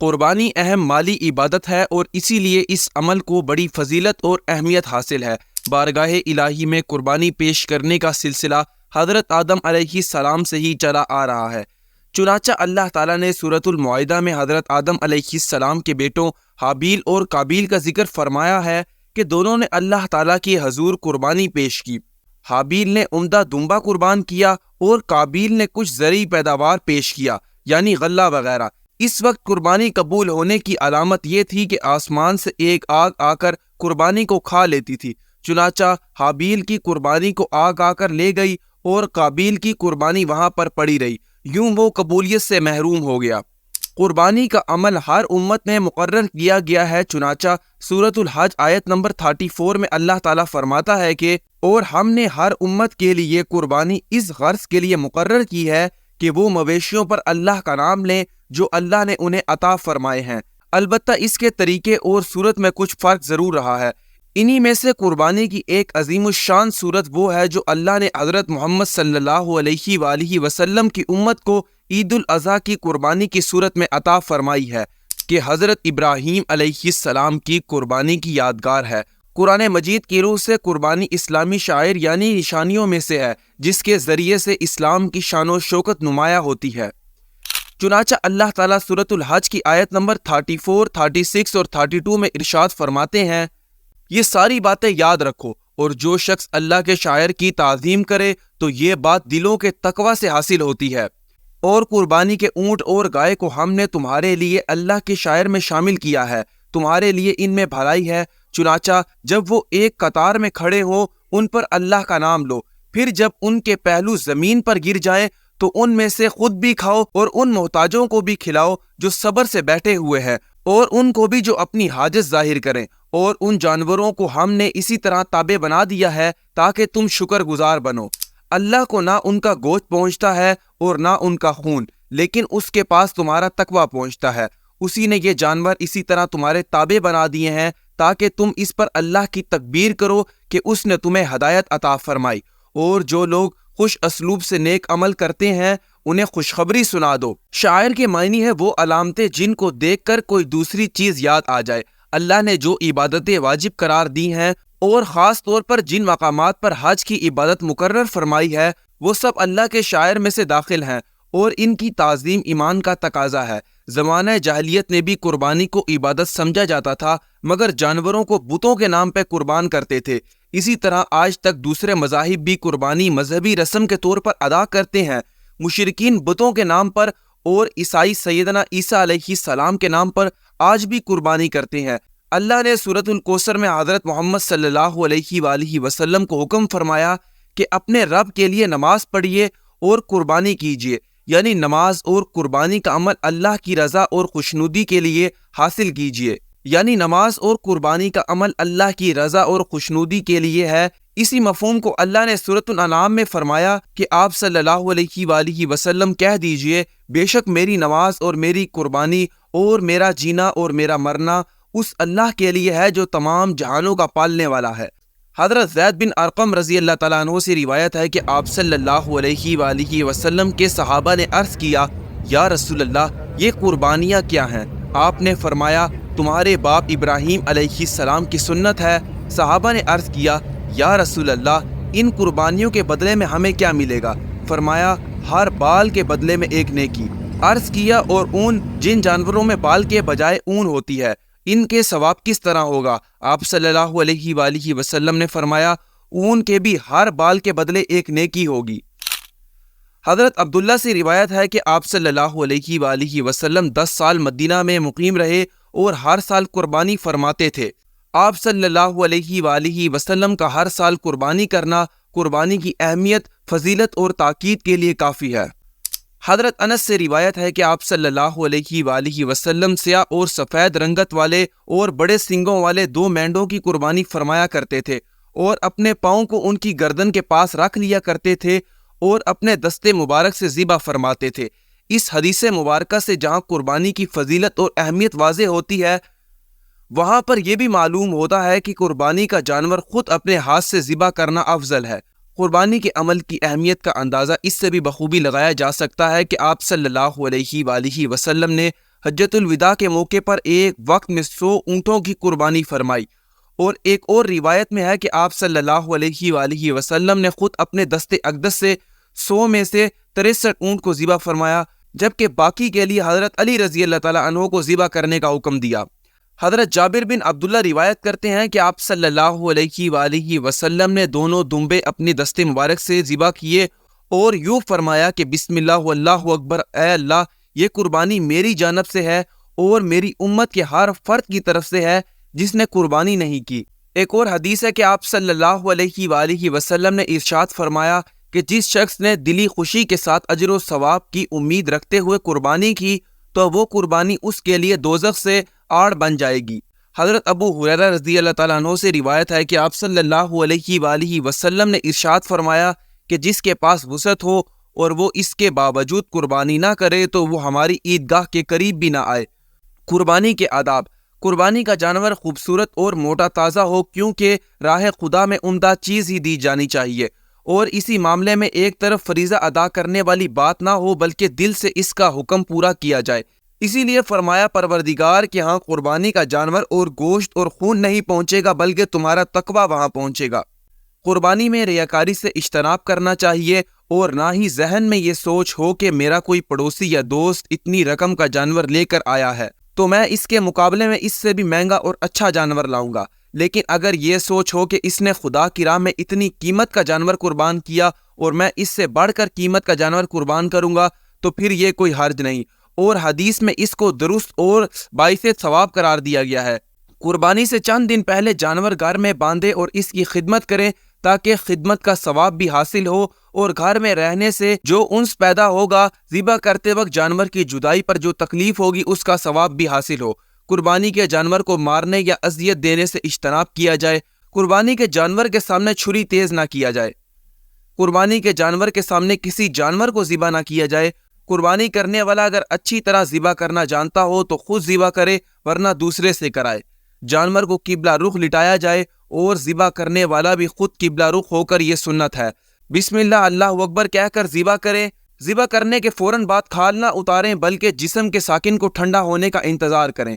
قربانی اہم مالی عبادت ہے اور اسی لیے اس عمل کو بڑی فضیلت اور اہمیت حاصل ہے۔ بارگاہ الہی میں قربانی پیش کرنے کا سلسلہ حضرت آدم علیہ السلام سے ہی چلا آ رہا ہے۔ چنانچہ اللہ تعالیٰ نے سورۃ المائدہ میں حضرت آدم علیہ السلام کے بیٹوں حابیل اور قابیل کا ذکر فرمایا ہے کہ دونوں نے اللہ تعالیٰ کے حضور قربانی پیش کی۔ حابیل نے عمدہ دمبا قربان کیا اور قابیل نے کچھ زرعی پیداوار پیش کیا، یعنی غلہ وغیرہ۔ اس وقت قربانی قبول ہونے کی علامت یہ تھی کہ آسمان سے ایک آگ آ کر قربانی کو کھا لیتی تھی۔ چنانچہ حابیل کی قربانی کو آگ آ کر لے گئی اور قابیل کی قربانی وہاں پر پڑی رہی، یوں وہ قبولیت سے محروم ہو گیا۔ قربانی کا عمل ہر امت میں مقرر کیا گیا ہے۔ چنانچہ سورۃ الحج آیت نمبر 34 میں اللہ تعالیٰ فرماتا ہے کہ اور ہم نے ہر امت کے لیے قربانی اس غرض کے لیے مقرر کی ہے کہ وہ مویشیوں پر اللہ کا نام لیں جو اللہ نے انہیں عطا فرمائے ہیں۔ البتہ اس کے طریقے اور صورت میں کچھ فرق ضرور رہا ہے۔ انہی میں سے قربانی کی ایک عظیم الشان صورت وہ ہے جو اللہ نے حضرت محمد صلی اللہ علیہ وآلہ وسلم کی امت کو عید الاضحیٰ کی قربانی کی صورت میں عطا فرمائی ہے کہ حضرت ابراہیم علیہ السلام کی قربانی کی یادگار ہے۔ قرآن مجید کی روح سے قربانی اسلامی شعائر یعنی نشانیوں میں سے ہے جس کے ذریعے سے اسلام کی شان و شوکت نمایاں ہوتی ہے۔ چنانچہ اللہ تعالیٰ سورۃ الحج کی آیت نمبر 34، 36 اور 32 میں ارشاد فرماتے ہیں، یہ ساری باتیں یاد رکھو اور جو شخص اللہ کے شاعر کی تعظیم کرے تو یہ بات دلوں کے تقوی سے حاصل ہوتی ہے۔ اور قربانی کے اونٹ اور گائے کو ہم نے تمہارے لیے اللہ کے شاعر میں شامل کیا ہے، تمہارے لیے ان میں بھلائی ہے۔ چنانچہ جب وہ ایک قطار میں کھڑے ہوں ان پر اللہ کا نام لو، پھر جب ان کے پہلو زمین پر گر جائیں تو ان میں سے خود بھی کھاؤ اور ان محتاجوں کو بھی کھلاؤ جو صبر سے بیٹھے ہوئے ہیں، اور ان کو بھی جو اپنی حاجت ظاہر کریں۔ اور ان جانوروں کو ہم نے اسی طرح تابع بنا دیا ہے تاکہ تم شکر گزار بنو۔ اللہ کو نہ ان کا گوشت پہنچتا ہے اور نہ ان کا خون، لیکن اس کے پاس تمہارا تقویٰ پہنچتا ہے۔ اسی نے یہ جانور اسی طرح تمہارے تابع بنا دیے ہیں تاکہ تم اس پر اللہ کی تکبیر کرو کہ اس نے تمہیں ہدایت عطا فرمائی۔ اور جو لوگ خوش اسلوب سے نیک عمل کرتے ہیں انہیں خوشخبری سنا دو۔ شاعر کے معنی ہے وہ علامتیں جن کو دیکھ کر کوئی دوسری چیز یاد آ جائے۔ اللہ نے جو عبادتیں واجب قرار دی ہیں اور خاص طور پر جن مقامات پر حج کی عبادت مقرر فرمائی ہے وہ سب اللہ کے شاعر میں سے داخل ہیں اور ان کی تعظیم ایمان کا تقاضا ہے۔ زمانہ جاہلیت میں بھی قربانی کو عبادت سمجھا جاتا تھا مگر جانوروں کو بتوں کے نام پہ قربان کرتے تھے۔ اسی طرح آج تک دوسرے مذاہب بھی قربانی مذہبی رسم کے طور پر ادا کرتے ہیں۔ مشرکین بتوں کے نام پر اور عیسائی سیدنا عیسیٰ علیہ السلام کے نام پر آج بھی قربانی کرتے ہیں۔ اللہ نے سورۃ الکوثر میں حضرت محمد صلی اللہ علیہ وآلہ وسلم کو حکم فرمایا کہ اپنے رب کے لیے نماز پڑھیے اور قربانی کیجیے، یعنی نماز اور قربانی کا عمل اللہ کی رضا اور خوشنودی کے لیے حاصل کیجیے، یعنی نماز اور قربانی کا عمل اللہ کی رضا اور خوشنودی کے لیے ہے۔ اسی مفہوم کو اللہ نے سورۃ الانعام میں فرمایا کہ آپ صلی اللہ علیہ وآلہ وسلم کہہ دیجئے، بے شک میری نماز اور میری قربانی اور میرا جینا اور میرا مرنا اس اللہ کے لیے ہے جو تمام جہانوں کا پالنے والا ہے۔ حضرت زید بن ارقم رضی اللہ تعالیٰ عنہ سے روایت ہے کہ آپ صلی اللہ علیہ وآلہ وسلم کے صحابہ نے عرض کیا، یا رسول اللہ یہ قربانیاں کیا ہیں؟ آپ نے فرمایا تمہارے باپ ابراہیم علیہ السلام کی سنت ہے۔ صحابہ نے عرض کیا، یا رسول اللہ ان قربانیوں کے بدلے میں ہمیں کیا ملے گا؟ فرمایا ہر بال کے بدلے میں ایک نیکی۔ عرض کیا اور اون جن جانوروں میں بال کے بجائے اون ہوتی ہے ان کے ثواب کس طرح ہوگا؟ آپ صلی اللہ علیہ وآلہ وسلم نے فرمایا اون کے بھی ہر بال کے بدلے ایک نیکی ہوگی۔ حضرت عبداللہ سے روایت ہے کہ آپ صلی اللہ علیہ وآلہ وسلم 10 سال مدینہ میں مقیم رہے اور ہر سال قربانی فرماتے تھے۔ آپ صلی اللہ علیہ وآلہ وسلم کا ہر سال قربانی کرنا قربانی کی اہمیت، فضیلت اور تاکید کے لیے کافی ہے۔ حضرت انس سے روایت ہے کہ آپ صلی اللہ علیہ وآلہ وسلم سیاہ اور سفید رنگت والے اور بڑے سنگوں والے 2 مینڈوں کی قربانی فرمایا کرتے تھے اور اپنے پاؤں کو ان کی گردن کے پاس رکھ لیا کرتے تھے اور اپنے دستے مبارک سے ذبح فرماتے تھے۔ اس حدیث مبارکہ سے جہاں قربانی کی فضیلت اور اہمیت واضح ہوتی ہے وہاں پر یہ بھی معلوم ہوتا ہے کہ قربانی کا جانور خود اپنے ہاتھ سے ذبح کرنا افضل ہے۔ قربانی کے عمل کی اہمیت کا اندازہ اس سے بھی بخوبی لگایا جا سکتا ہے کہ آپ صلی اللہ علیہ وآلہ وسلم نے حجۃ الوداع کے موقع پر ایک وقت میں 100 اونٹوں کی قربانی فرمائی، اور ایک اور روایت میں ہے کہ آپ صلی اللہ علیہ وآلہ وسلم نے خود اپنے دست اقدس سے 100 میں سے 63 اونٹ کو ذبح فرمایا، جبکہ باقی کے لیے حضرت علی رضی اللہ تعالیٰ عنہ کو ذبح کرنے کا حکم دیا۔ حضرت جابر بن عبداللہ روایت کرتے ہیں کہ آپ صلی اللہ علیہ وآلہ وسلم نے دونوں دمبے اپنی دست مبارک سے ذبح کیے اور یوں فرمایا کہ بسم اللہ واللہ اکبر، اے اللہ یہ قربانی میری جانب سے ہے اور میری امت کے ہر فرد کی طرف سے ہے جس نے قربانی نہیں کی۔ ایک اور حدیث ہے کہ آپ صلی اللہ علیہ وآلہ وسلم نے ارشاد فرمایا کہ جس شخص نے دلی خوشی کے ساتھ اجر و ثواب کی امید رکھتے ہوئے قربانی کی تو وہ قربانی اس کے لیے دوزخ سے آڑ بن جائے گی۔ حضرت ابو ہریرہ رضی اللہ تعالیٰ عنہ سے روایت ہے کہ آپ صلی اللہ علیہ وآلہ وسلم نے ارشاد فرمایا کہ جس کے پاس وسعت ہو اور وہ اس کے باوجود قربانی نہ کرے تو وہ ہماری عیدگاہ کے قریب بھی نہ آئے۔ قربانی کے آداب۔ قربانی کا جانور خوبصورت اور موٹا تازہ ہو، کیونکہ راہ خدا میں عمدہ چیز ہی دی جانی چاہیے، اور اسی معاملے میں ایک طرف فریضہ ادا کرنے والی بات نہ ہو بلکہ دل سے اس کا حکم پورا کیا جائے۔ اسی لیے فرمایا پروردگار کہ ہاں قربانی کا جانور اور گوشت اور خون نہیں پہنچے گا بلکہ تمہارا تقویٰ وہاں پہنچے گا۔ قربانی میں ریاکاری سے اجتناب کرنا چاہیے اور نہ ہی ذہن میں یہ سوچ ہو کہ میرا کوئی پڑوسی یا دوست اتنی رقم کا جانور لے کر آیا ہے تو میں اس کے مقابلے میں اس سے بھی مہنگا اور اچھا جانور لاؤں گا۔ لیکن اگر یہ سوچ ہو کہ اس نے خدا کی راہ میں اتنی قیمت کا جانور قربان کیا اور میں اس سے بڑھ کر قیمت کا جانور قربان کروں گا تو پھر یہ کوئی حرج نہیں، اور حدیث میں اس کو درست اور باعث ثواب قرار دیا گیا ہے۔ قربانی سے چند دن پہلے جانور گھر میں باندھے اور اس کی خدمت کریں تاکہ خدمت کا ثواب بھی حاصل ہو، اور گھر میں رہنے سے جو انس پیدا ہوگا، ذبح کرتے وقت جانور کی جدائی پر جو تکلیف ہوگی اس کا ثواب بھی حاصل ہو۔ قربانی کے جانور کو مارنے یا اذیت دینے سے اجتناب کیا جائے۔ قربانی کے جانور کے سامنے چھری تیز نہ کیا جائے۔ قربانی کے جانور کے سامنے کسی جانور کو ذبح نہ کیا جائے۔ قربانی کرنے والا اگر اچھی طرح ذبح کرنا جانتا ہو تو خود ذبح کرے، ورنہ دوسرے سے کرائے۔ جانور کو قبلہ رخ لٹایا جائے اور ذبح کرنے والا بھی خود قبلہ رخ ہو کر، یہ سنت ہے۔ بسم اللہ اللہ اکبر کہہ کر ذبح کریں۔ ذبح کرنے کے فوراً بعد کھال نہ اتاریں بلکہ جسم کے ساکن کو ٹھنڈا ہونے کا انتظار کریں۔